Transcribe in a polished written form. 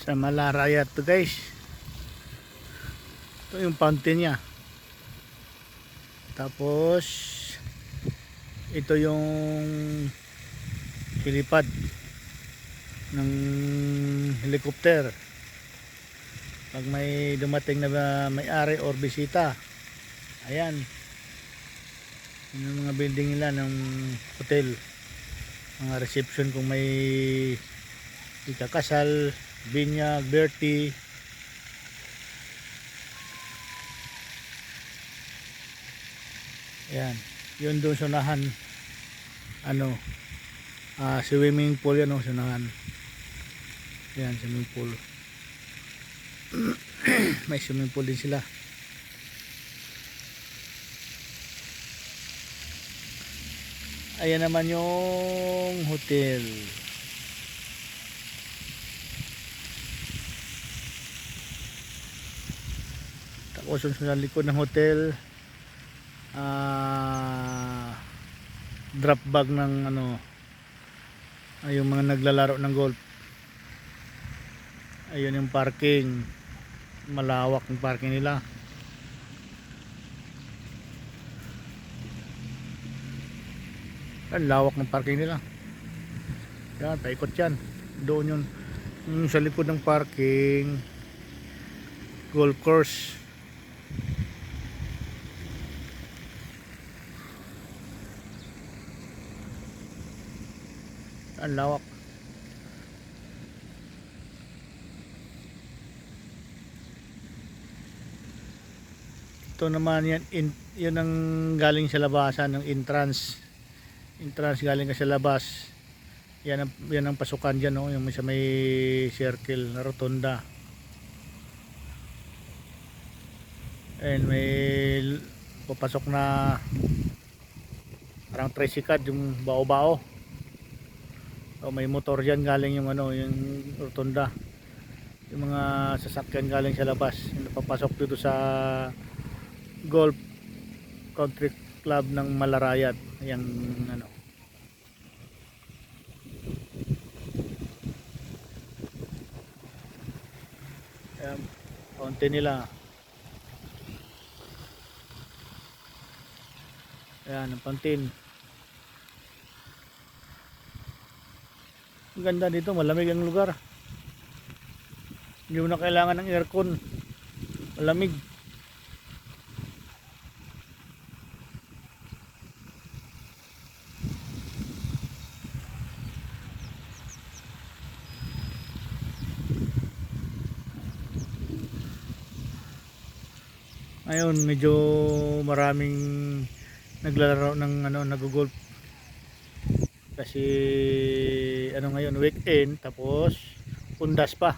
Sa Malaraya to guys. Ito yung fountain niya. Tapos ito yung hilipad ng helicopter pag may dumating na may-ari or bisita. Ayan, yun yung mga building nila ng hotel, mga reception kung may ikakasal, binyag, birthday. Ayan, yun doon sa unahan, swimming pool yan, sa unahan. Ayan, swimming pool. May swimming pool din sila. Ayan naman yung hotel. Tapos sa likod ng hotel, drop bag ng yung mga naglalaro ng golf. Ayun yung parking, malawak yung parking nila. Ang lawak ng parking nila. Yan, paikot yan. Doon yun, yung sa likod ng parking, golf course. Ang lawak. Ito naman yan, yun ang galing sa labasan ng entrance galing ka sa labas. Yan ang pasukan dyan, no? Yung may circle na rotonda, and may papasok na parang tricycad, yung bao-bao. O may motor dyan galing yung yung rotonda. Yung mga sasakyan galing sa labas, yung napapasok dito sa Golf Country Club ng Malarayat. Ayan, ayan, fountain nila. Ayan ang fountain. Ang ganda dito, malamig ang lugar. Hindi mo na kailangan ng aircon, malamig. Ngayon medyo maraming naglalaro ng nag-golf kasi ngayon weekend, tapos undas pa.